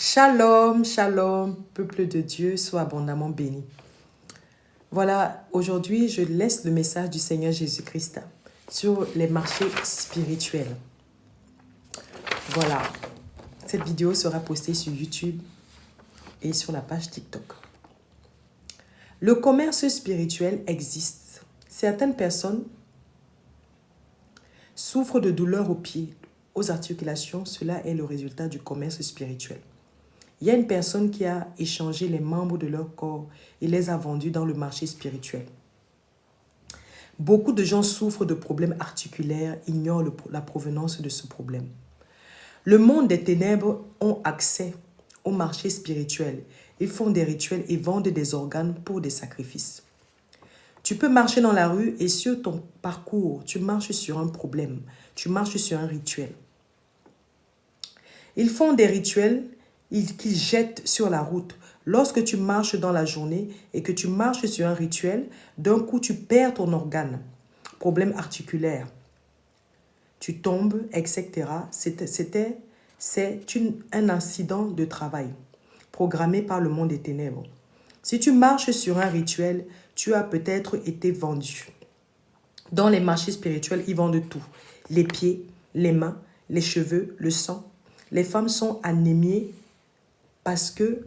Shalom, shalom, peuple de Dieu, sois abondamment béni. Voilà, aujourd'hui, je laisse le message du Seigneur Jésus-Christ sur les marchés spirituels. Voilà, cette vidéo sera postée sur YouTube et sur la page TikTok. Le commerce spirituel existe. Certaines personnes souffrent de douleurs aux pieds, aux articulations. Cela est le résultat du commerce spirituel. Il y a une personne qui a échangé les membres de leur corps et les a vendus dans le marché spirituel. Beaucoup de gens souffrent de problèmes articulaires, ignorent la provenance de ce problème. Le monde des ténèbres ont accès au marché spirituel. Ils font des rituels et vendent des organes pour des sacrifices. Tu peux marcher dans la rue et sur ton parcours, tu marches sur un problème, tu marches sur un rituel. Ils font des rituels qu'ils jettent sur la route. Lorsque tu marches dans la journée et que tu marches sur un rituel, d'un coup tu perds ton organe. Problème articulaire. Tu tombes, etc. C'est un accident de travail programmé par le monde des ténèbres. Si tu marches sur un rituel, tu as peut-être été vendu. Dans les marchés spirituels, ils vendent tout. Les pieds, les mains, les cheveux, le sang. Les femmes sont anémiées parce que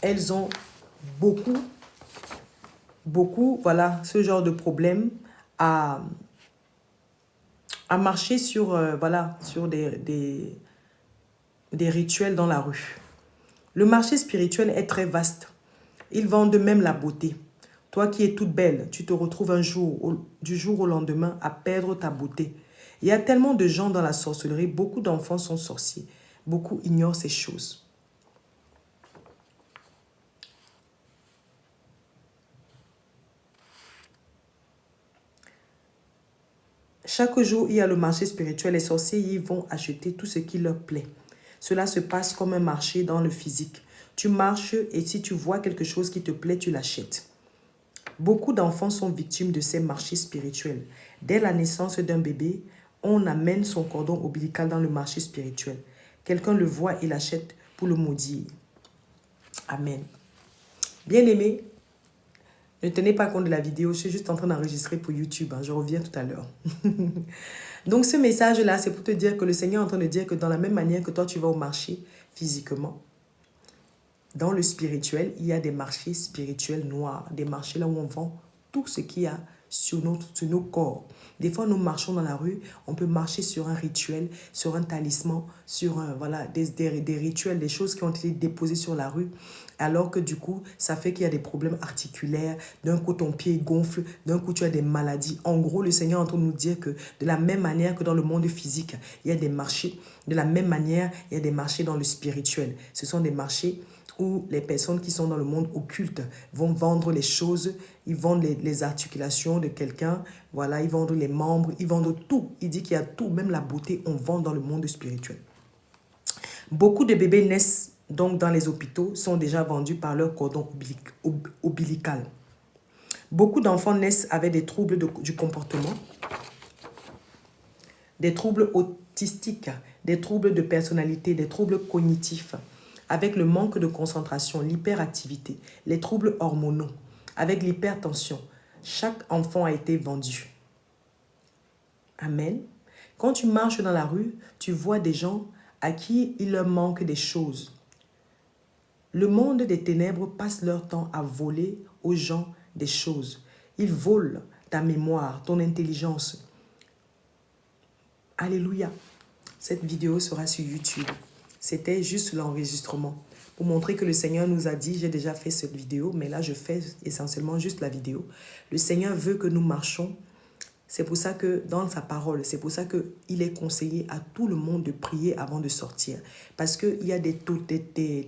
elles ont beaucoup, voilà, ce genre de problème à marcher sur, sur des rituels dans la rue. Le marché spirituel est très vaste. Ils vendent même la beauté. Toi qui es toute belle, tu te retrouves du jour au lendemain à perdre ta beauté. Il y a tellement de gens dans la sorcellerie, beaucoup d'enfants sont sorciers. Beaucoup ignorent ces choses. Chaque jour, il y a le marché spirituel. Les sorciers y vont acheter tout ce qui leur plaît. Cela se passe comme un marché dans le physique. Tu marches et si tu vois quelque chose qui te plaît, tu l'achètes. Beaucoup d'enfants sont victimes de ces marchés spirituels. Dès la naissance d'un bébé, on amène son cordon ombilical dans le marché spirituel. Quelqu'un le voit et l'achète pour le maudire. Amen. Bien-aimés, ne tenez pas compte de la vidéo, je suis juste en train d'enregistrer pour YouTube. Je reviens tout à l'heure. Donc ce message-là, c'est pour te dire que le Seigneur est en train de dire que dans la même manière que toi, tu vas au marché physiquement, dans le spirituel, il y a des marchés spirituels noirs, des marchés là où on vend tout ce qu'il y a sur nos corps. Des fois, nous marchons dans la rue, on peut marcher sur un rituel, sur un talisman, sur des rituels, des choses qui ont été déposées sur la rue, alors que du coup, ça fait qu'il y a des problèmes articulaires, d'un coup ton pied gonfle, d'un coup tu as des maladies. En gros, le Seigneur est en train de nous dire que de la même manière que dans le monde physique, il y a des marchés, de la même manière, il y a des marchés dans le spirituel. Ce sont des marchés où les personnes qui sont dans le monde occulte vont vendre les choses, ils vendent les articulations de quelqu'un, voilà, ils vendent les membres, ils vendent tout. Il dit qu'il y a tout, même la beauté, on vend dans le monde spirituel. Beaucoup de bébés naissent donc dans les hôpitaux, sont déjà vendus par leur cordon ombilical. Beaucoup d'enfants naissent avec des troubles du comportement, des troubles autistiques, des troubles de personnalité, des troubles cognitifs, avec le manque de concentration, l'hyperactivité, les troubles hormonaux, avec l'hypertension. Chaque enfant a été vendu. Amen. Quand tu marches dans la rue, tu vois des gens à qui il leur manque des choses. Le monde des ténèbres passe leur temps à voler aux gens des choses. Ils volent ta mémoire, ton intelligence. Alléluia. Cette vidéo sera sur YouTube. C'était juste l'enregistrement pour montrer que le Seigneur nous a dit, j'ai déjà fait cette vidéo, mais là je fais essentiellement juste la vidéo. Le Seigneur veut que nous marchons. C'est pour ça que dans sa parole, c'est pour ça qu'il est conseillé à tout le monde de prier avant de sortir. Parce qu'il y a des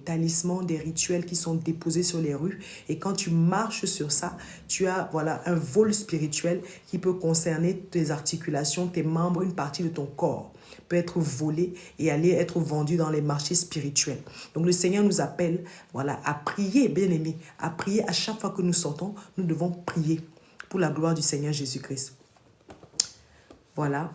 talismans, des rituels qui sont déposés sur les rues. Et quand tu marches sur ça, tu as un vol spirituel qui peut concerner tes articulations, tes membres, une partie de ton corps peut être volé et aller être vendu dans les marchés spirituels. Donc le Seigneur nous appelle à prier, bien-aimés, à prier à chaque fois que nous sortons, nous devons prier pour la gloire du Seigneur Jésus-Christ. Voilà.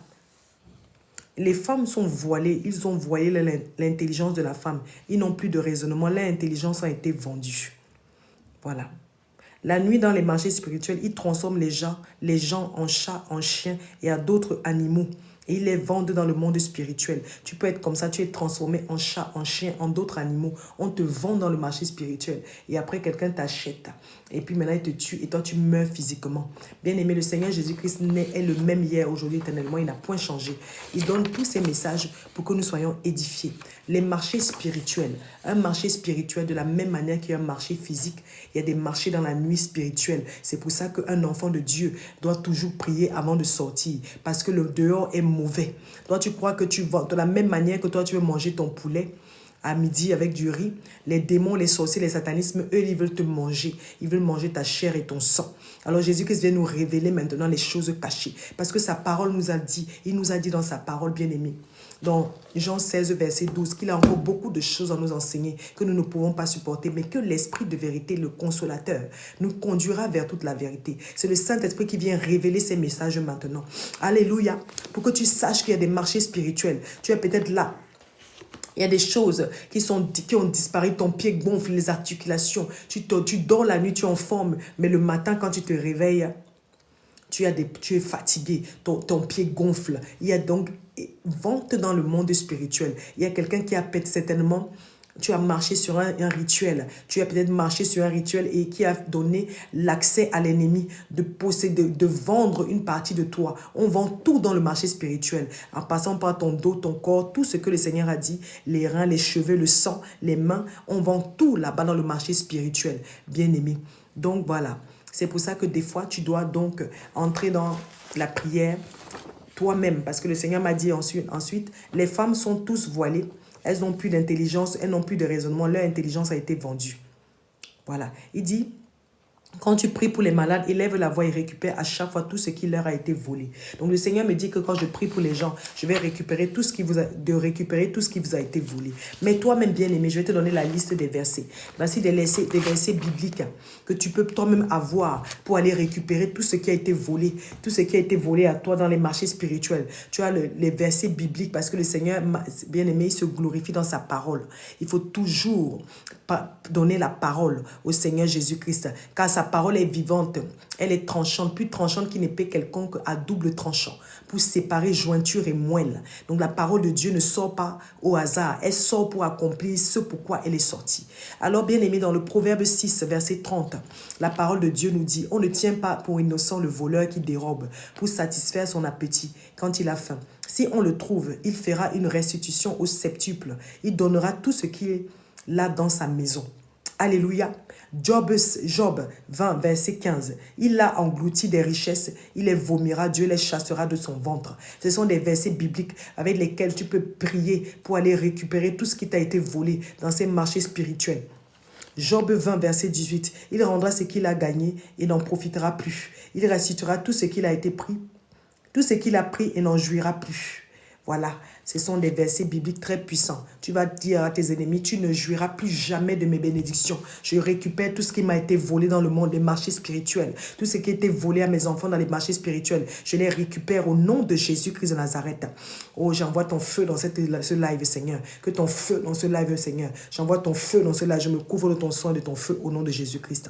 Les femmes sont voilées, ils ont voilé l'intelligence de la femme. Ils n'ont plus de raisonnement, leur intelligence a été vendue. Voilà. La nuit, dans les marchés spirituels, ils transforment les gens en chats, en chiens et à d'autres animaux. Et ils les vendent dans le monde spirituel. Tu peux être comme ça, tu es transformé en chat, en chien, en d'autres animaux. On te vend dans le marché spirituel. Et après, quelqu'un t'achète. Et puis maintenant, il te tue et toi, tu meurs physiquement. Bien-aimé, le Seigneur Jésus-Christ est le même hier, aujourd'hui, éternellement. Il n'a point changé. Il donne tous ces messages pour que nous soyons édifiés. Les marchés spirituels. Un marché spirituel, de la même manière qu'il y a un marché physique, il y a des marchés dans la nuit spirituelle. C'est pour ça qu'un enfant de Dieu doit toujours prier avant de sortir. Parce que le dehors est mauvais. Toi, tu crois que tu vas, de la même manière que toi, tu veux manger ton poulet à midi avec du riz, les démons, les sorciers, les satanismes, eux, ils veulent te manger. Ils veulent manger ta chair et ton sang. Alors Jésus-Christ vient nous révéler maintenant les choses cachées. Parce que sa parole nous a dit, il nous a dit dans sa parole bien-aimée, dans Jean 16, verset 12, qu'il a encore beaucoup de choses à nous enseigner que nous ne pouvons pas supporter, mais que l'Esprit de vérité, le consolateur, nous conduira vers toute la vérité. C'est le Saint-Esprit qui vient révéler ces messages maintenant. Alléluia. Pour que tu saches qu'il y a des marchés spirituels. Tu es peut-être là. Il y a des choses qui ont disparu. Ton pied gonfle, les articulations. Tu dors la nuit, tu es en forme. Mais le matin, quand tu te réveilles, tu es fatigué. Ton pied gonfle. Il y a donc vente dans le monde spirituel. Il y a quelqu'un qui a peut-être certainement... Tu as marché sur un rituel. Tu as peut-être marché sur un rituel et qui a donné l'accès à l'ennemi de posséder, de vendre une partie de toi. On vend tout dans le marché spirituel. En passant par ton dos, ton corps, tout ce que le Seigneur a dit, les reins, les cheveux, le sang, les mains, on vend tout là-bas dans le marché spirituel. Bien-aimé. Donc voilà. C'est pour ça que des fois, tu dois donc entrer dans la prière toi-même. Parce que le Seigneur m'a dit ensuite, les femmes sont tous voilées. Elles n'ont plus d'intelligence, elles n'ont plus de raisonnement. Leur intelligence a été vendue. Voilà. Il dit, quand tu pries pour les malades, élève la voix et récupère à chaque fois tout ce qui leur a été volé. Donc le Seigneur me dit que quand je prie pour les gens, je vais récupérer tout ce qui vous a été volé. Mais toi-même, bien-aimé, je vais te donner la liste des versets. Voici des versets bibliques que tu peux toi-même avoir pour aller récupérer tout ce qui a été volé, tout ce qui a été volé à toi dans les marchés spirituels. Tu as les versets bibliques parce que le Seigneur, bien-aimé, il se glorifie dans sa parole. Il faut toujours donner la parole au Seigneur Jésus-Christ, car sa parole est vivante, elle est tranchante, plus tranchante qu'une épée quelconque à double tranchant, pour séparer jointure et moelle. Donc la parole de Dieu ne sort pas au hasard, elle sort pour accomplir ce pourquoi elle est sortie. Alors bien aimé, dans le Proverbe 6, verset 30, la parole de Dieu nous dit, on ne tient pas pour innocent le voleur qui dérobe pour satisfaire son appétit quand il a faim. Si on le trouve, il fera une restitution au septuple, il donnera tout ce qu'il a dans sa maison. Alléluia. Job 20, verset 15. Il a englouti des richesses, il les vomira, Dieu les chassera de son ventre. Ce sont des versets bibliques avec lesquels tu peux prier pour aller récupérer tout ce qui t'a été volé dans ces marchés spirituels. Job 20, verset 18. Il rendra ce qu'il a gagné et n'en profitera plus. Il restituera tout ce qu'il a été pris, tout ce qu'il a pris et n'en jouira plus. Voilà, ce sont des versets bibliques très puissants. Tu vas dire à tes ennemis, tu ne jouiras plus jamais de mes bénédictions. Je récupère tout ce qui m'a été volé dans le monde des marchés spirituels. Tout ce qui a été volé à mes enfants dans les marchés spirituels. Je les récupère au nom de Jésus-Christ de Nazareth. Oh, j'envoie ton feu dans ce live, Seigneur. Que ton feu dans ce live, Seigneur. J'envoie ton feu dans ce live. Je me couvre de ton sang et de ton feu au nom de Jésus-Christ.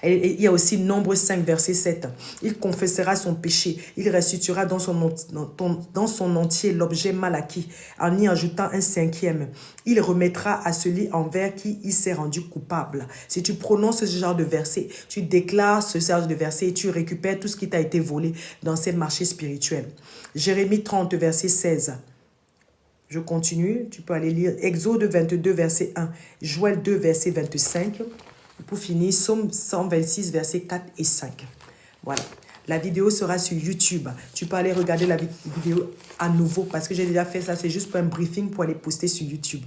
Et il y a aussi Nombre 5, verset 7. Il confessera son péché. Il restituera dans son entier l'objet mal acquis, en y ajoutant un cinquième. Il remettra à celui envers qui il s'est rendu coupable. Si tu prononces ce genre de verset, tu déclares ce genre de verset et tu récupères tout ce qui t'a été volé dans ces marchés spirituels. Jérémie 30, verset 16. Je continue, tu peux aller lire Exode 22, verset 1. Joël 2, verset 25. Pour finir, Psaume 126, versets 4 et 5. Voilà. La vidéo sera sur YouTube. Tu peux aller regarder la vidéo à nouveau parce que j'ai déjà fait ça. C'est juste pour un briefing pour aller poster sur YouTube.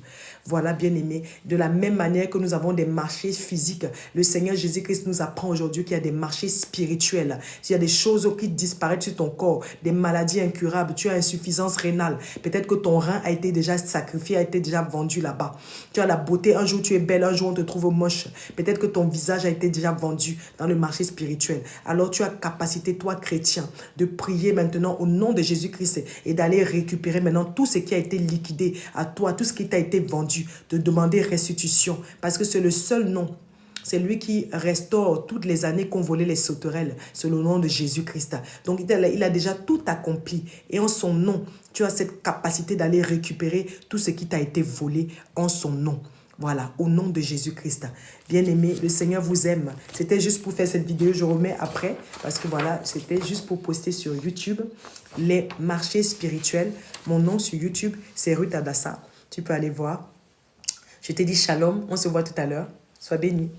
Voilà, bien aimé. De la même manière que nous avons des marchés physiques, le Seigneur Jésus-Christ nous apprend aujourd'hui qu'il y a des marchés spirituels. Il y a des choses qui disparaissent sur ton corps, des maladies incurables. Tu as insuffisance rénale. Peut-être que ton rein a été déjà sacrifié, a été déjà vendu là-bas. Tu as la beauté. Un jour, tu es belle. Un jour, on te trouve moche. Peut-être que ton visage a été déjà vendu dans le marché spirituel. Alors, tu as capacité capacité, toi chrétien, de prier maintenant au nom de Jésus-Christ et d'aller récupérer maintenant tout ce qui a été liquidé à toi, tout ce qui t'a été vendu, de demander restitution. Parce que c'est le seul nom. C'est lui qui restaure toutes les années qu'ont volé les sauterelles. C'est le nom de Jésus-Christ. Donc, il a déjà tout accompli. Et en son nom, tu as cette capacité d'aller récupérer tout ce qui t'a été volé en son nom. Voilà, au nom de Jésus-Christ. Bien-aimé, le Seigneur vous aime. C'était juste pour faire cette vidéo. Je remets après. Parce que voilà, c'était juste pour poster sur YouTube les marchés spirituels. Mon nom sur YouTube, c'est Ruth Adassa. Tu peux aller voir. Je te dis shalom. On se voit tout à l'heure. Sois béni.